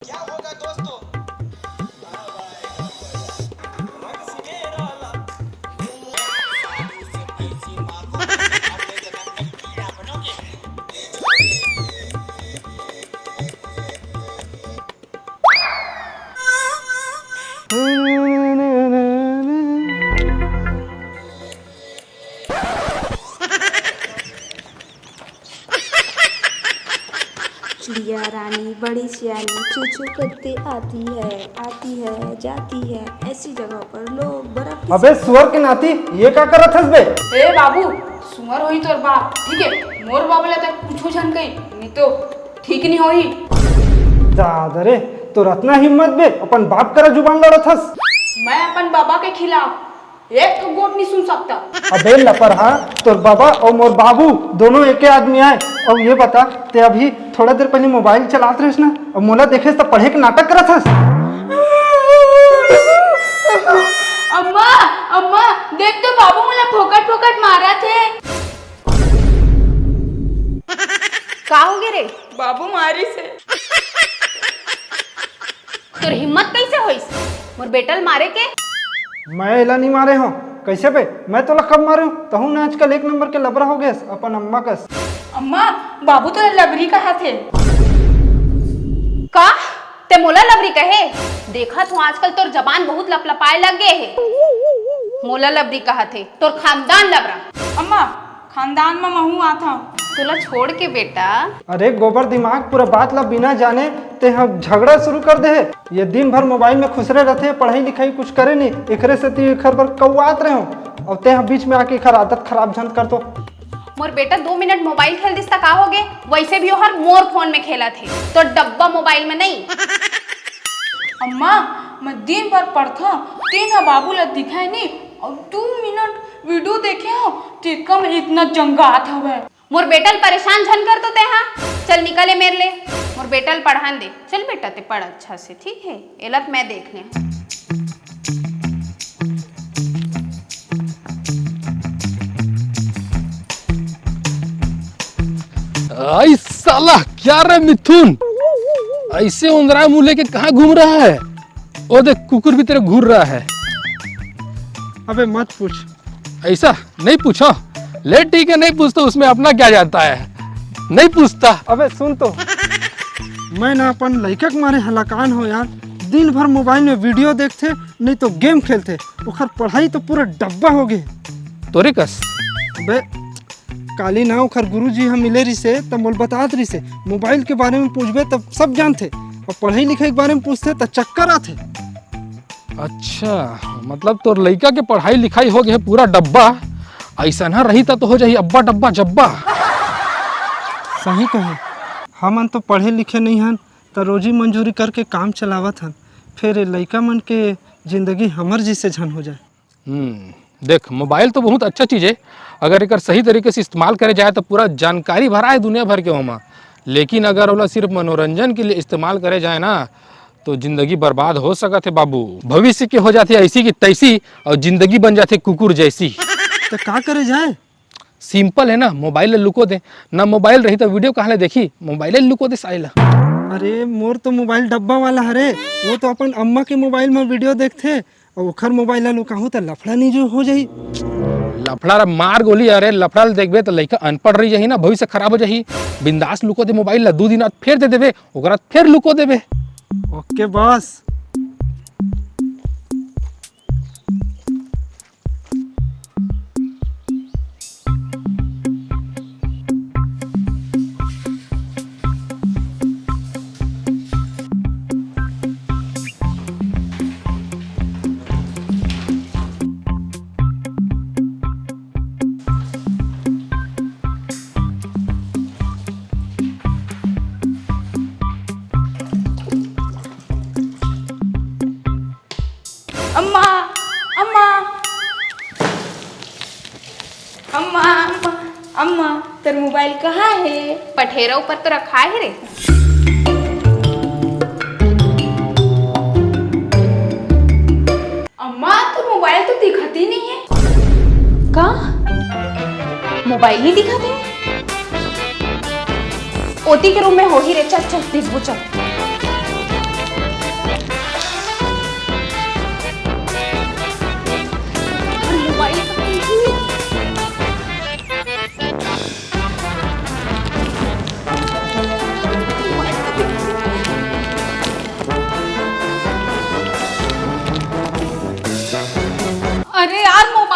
क्या होगा दोस्तों? चिड़िया रानी बड़ी सियानी चू चू करते आती है जाती है ऐसी जगह पर लोग बर्फ। अबे सुअर के नाती ये क्या करत हस बे? ए बाबू सुअर होई तोर बाप ठीक है मोर बाबला तक कुछो झन गई नहीं तो ठीक नहीं होई। दादा रे तो रत्ना हिम्मत बे अपन बाप करा जुबान लड़त हस। मैं अपन बाबा के खिलाफ एक तो वोट नहीं सुन सकता। अबे लपरहा तोर बाबा और मोर बाबू दोनों एके आदमी आए। और ये बता ते अभी थोड़ा देर पहले मोबाइल चलात रहिस ना और मोला देखे तो पढ़े के नाटक करत हस। अम्मा अम्मा देख तो बाबू मुझे फोकट फोकट मारा थे। का हो गे रे? बाबू मारी से तोर हिम्मत कैसे होइस मोर बेटल मारे के? मैं एला नहीं मारे हो कैसे बे? मैं तो कब मारे हूँ तहु ना आजकल एक नंबर के लबरा हो गए अपन अम्मा कस। अम्मा बाबू तो लबरी कहा थे। का ते मोला लबरी कहे? देखा तू आजकल तोर जबान बहुत लपलपाए लग गए है। मोला लबरी कहा थे तोर खानदान लबरा। अम्मा खानदान में महू आता तुला छोड़ के बेटा। अरे गोबर दिमाग पूरा बात ला बिना जाने ते हम झगड़ा शुरू कर दे है। ये दिन भर मोबाइल में खुसरे रहते पढ़ाई लिखाई कुछ करे नहीं एकरे से ती खर पर कौआत रहे हो और ते बीच में आके खर आदत खराब झन कर दो। मोर बेटा 2 मिनट मोबाइल खेल दिस का हो गए वैसे भी हर मोर फोन में खेला थे तो डब्बा मोबाइल में नहीं। अम्मा मैं दिन भर पढ़ता तीन बाबू ला दिखाई नहीं और 2 मिनट वीडियो देखे हो तिका में इतना जंगात हवे। मोर बेटल परेशान झन कर तो ते हाँ चल निकले मेरे ले मोर बेटल पढ़ान दे। चल बेटा ते पढ़ अच्छा से ठीक है एलत मैं देख ले। आई साला क्या रे मिथुन ऐसे उंदरा मुंह लेके कहाँ घूम रहा है? ओ देख कुकुर भी तेरे घूर रहा है। अबे मत पूछ। ऐसा नहीं पूछो ले ठीक है नहीं पूछता उसमें अपना क्या जाता है नहीं पूछता। अबे सुन तो मैं ना अपन लड़का के मारे हलाकान हो यार। दिन भर मोबाइल में वीडियो देखते नहीं तो गेम खेलते ओखर पढ़ाई तो पूरा डब्बा हो गए। तोरे कस अबे काली ना ओखर गुरुजी हम मिले रही से तब मोल बतात रही से मोबाइल के बारे में पूछबे तब सब जानते और पढ़ाई लिखाई के बारे में पूछते तब चक्कर आते। अच्छा मतलब तोर लड़का के पढ़ाई लिखाई हो गया पूरा डब्बा ऐसा ना रही तो हो जाही अब्बा डब्बा जब्बा। सही कहे हमन तो पढ़े लिखे नहीं हन तो रोजी मंजूरी करके काम चलावत हन फिर लड़का मन के जिंदगी हमर जैसे झन हो जाए। देख मोबाइल तो बहुत अच्छा चीज़ है अगर एक सही तरीके से इस्तेमाल करे जाए तो पूरा जानकारी भरा है दुनिया भर के होमा। लेकिन अगर ओला सिर्फ मनोरंजन के लिए इस्तेमाल करे जाए ना तो जिंदगी बर्बाद हो सकत है बाबू। भविष्य के हो जाती है ऐसी की तैसी और जिंदगी बन जाती है कुकुर जैसी। तो क्या करे जाए? सिंपल है ना मोबाइल लुको दे ना मोबाइल रही तो वीडियो कहाँ ले देखी मोबाइल लुको दे साइला। अरे मोर तो मोबाइल डब्बा वाला हरे वो तो अपन अम्मा के मोबाइल में वीडियो देखते और ओखर मोबाइल ला लुकाहू तो लफड़ा नहीं जो हो जाही। लफड़ा मार गोली अरे लफड़ा देखबे तो लड़का अनपढ़ रही जाही ना भविष्य खराब हो जाही। बिंदास लुको दे मोबाइल ला 2 दिन बाद फिर दे देबे ओकरा फिर लुको देबे। Okay boss. अम्मा अम्मा अम्मा अम्मा अम्मा तेरा मोबाइल कहाँ है? पठेरा ऊपर तो रखा है रे। अम्मा तो मोबाइल तो दिखती नहीं है। का मोबाइल नहीं दिखा थे? ओती के रूम में हो ही रे चल चल देखो चल।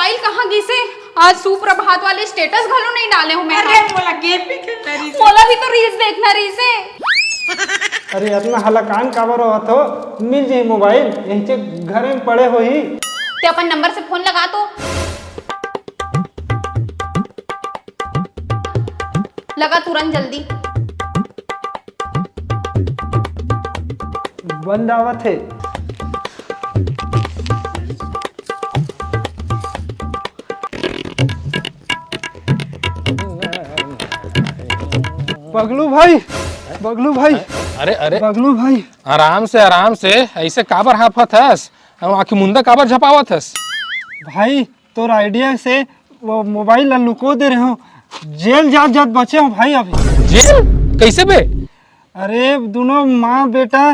मोबाइल कहाँ गई से? आज सुप्रभात वाले स्टेटस घलो नहीं डाले हूँ मैं। अरे मोला गेम भी खेलना रही से। मोला भी तो रील्स देखना रही से। अरे इतना हलकान काबर होत हो? मिल जाई मोबाइल, यहीं से घरे में पड़े हो ही। ते अपन नंबर से फोन लगा तो लगा तुरंत जल्दी। बंद आवत है। बगलू भाई, बगलू भाई, अरे अरे बगलू भाई, आराम से ऐसे काबर हाफत हस? आखी मुंदा काबर झपावत हस? भाई तोर आइडिया से वो मोबाइल ला लुको दे रहे हो, जेल जात जात बचे हो भाई अभी। जेल कैसे बे? अरे दोनों माँ बेटा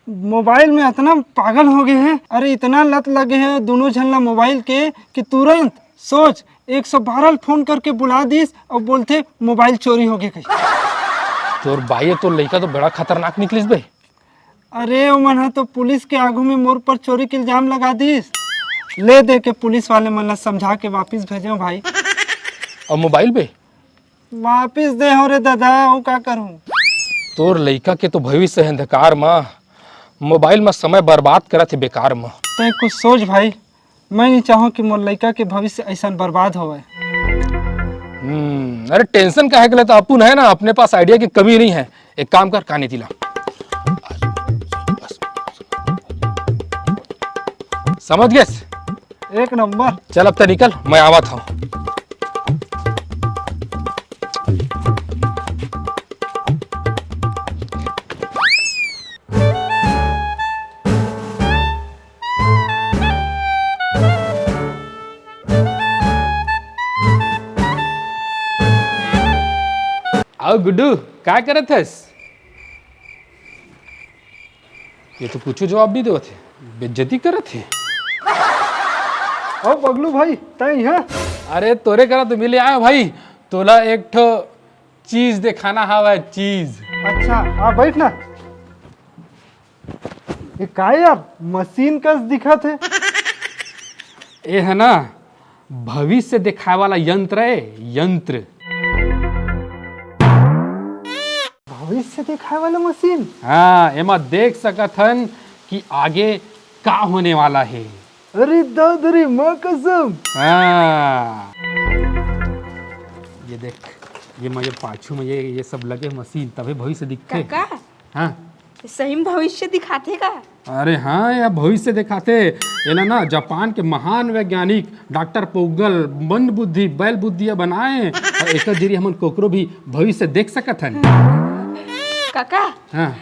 मोबाइल में इतना पागल हो गए हैं, अरे इतना लत लगे हैं दोनों झल्ला मोबाइल के कि तुरंत सोच 112 फोन करके बुला दीस और बोलते मोबाइल चोरी हो गए कहीं। तोर बाई तो लड़का तो बड़ा खतरनाक निकलिस बे। अरे वो मन तो पुलिस के आगू में मोर पर चोरी के इल्जाम लगा दीस, ले दे के पुलिस वाले मन समझा के वापिस भेजे भाई। और मोबाइल बे? वापिस दे हो रे दादा, वो क्या करूँ? तोर लड़का के तो भविष्य है अंधकार माँ, मोबाइल में समय बर्बाद करत है बेकार में। तो कुछ सोच भाई, मैं नहीं चाहूँ कि मोर लड़का के भविष्य ऐसा बर्बाद होवे। अरे टेंशन काहे के लिए? तो अपुन है ना, अपने पास आइडिया की कमी नहीं है। एक काम कर, काने तिला समझ गए? एक नंबर। चल अब तो निकल, मैं आवत हूँ। आओ गुड्डू, क्या करत हस? ये तो कुछ जवाब भी दो थे, बेइज्जती करत थे। ओ बगलू भाई तय है? अरे तोरे करा तो मिले आयो भाई, तोला एक ठो चीज दिखाना हवा, चीज। अच्छा आ बैठ ना। ये का यार मशीन कस दिखा थे? ये है ना भविष्य दिखाए वाला यंत्र है, यंत्र। भविष्य दिखाए वाला मशीन? हाँ, एमा देख सकत हन कि आगे का होने वाला है। अरे दादरी माँ कसम। हाँ, ये देख, ये मुझे पाछू में ये सब लगे मशीन, तभी भविष्य दिखते। काका हाँ सही में भविष्य दिखाते का? अरे हाँ, यह भविष्य दिखाते। ये ना जापान के महान वैज्ञानिक डॉक्टर पोगल मंद बुद्धि बैल बुद्धि बनाए, और एक जरिए हम कोकरो भी भविष्य देख सकत हन। काका हाँ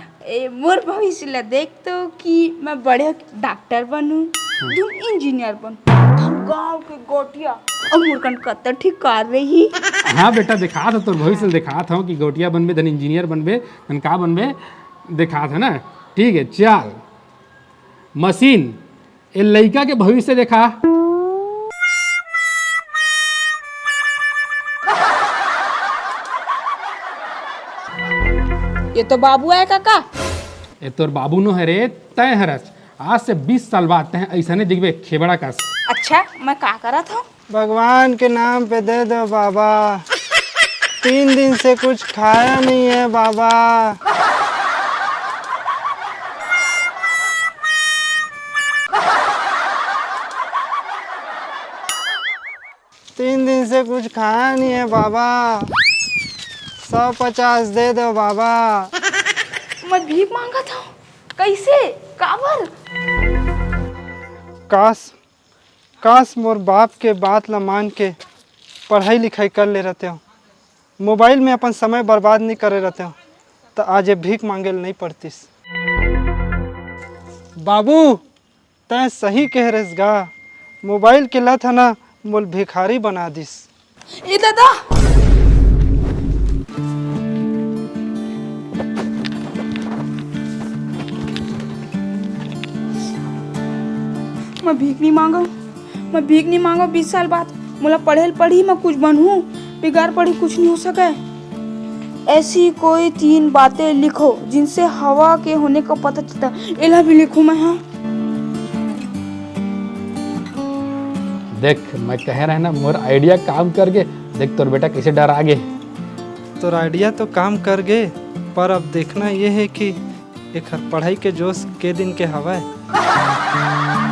मोर भविष्य ला देख तो कि मैं बड़े डॉक्टर बनूं, तुम इंजीनियर बन, हम गांव के गोटिया और मुर्गन कत्तर ठीक कर रही। हाँ बेटा, दिखा था तो भविष्य दिखा था कि गोटिया बनबे, धन इंजीनियर बनबे, धन का बनबे, दिखा था ना। ठीक है, चल मशीन ए लड़का के भविष्य देखा। ये तो बाबू है काका। ए तोर बाबू नो है रे, तय हरस। आज से 20 साल बाद तय ऐसा नहीं दिखबे खेबड़ा का। अच्छा मैं का करा था? भगवान के नाम पे दे दो बाबा, 3 दिन से कुछ खाया नहीं है बाबा। तीन दिन से कुछ खाया नहीं है बाबा, 150 दे दो बाबा। मैं भीख मांगा था, कैसे काबर? काश मोर बाप के बात ला मान के पढ़ाई लिखाई कर ले रहते हो, मोबाइल में अपन समय बर्बाद नहीं करे रहते हो, तो आज ये भीख मांगे नहीं पड़तीस। बाबू तय सही कह रहे गा, मोबाइल के लत है ना मोल भिखारी बना दिस। ए दादा, मैं भीख नहीं मांगा, मैं भीख नहीं मांगा। 20 साल बाद मोला पढ़ी मैं कुछ बनूं, बिगाड़ पढ़ी कुछ नहीं हो सके। ऐसी कोई 3 बातें लिखो जिनसे हवा के होने का पता चलता। एला भी लिखूं मैं? हाँ देख मैं कह रहा है ना मोर आइडिया काम कर गए। देख तोर बेटा कैसे डरा गे। तो आइडिया तो काम कर गए, पर अब देखना ये है कि एक पढ़ाई के जोश के दिन के हवा है।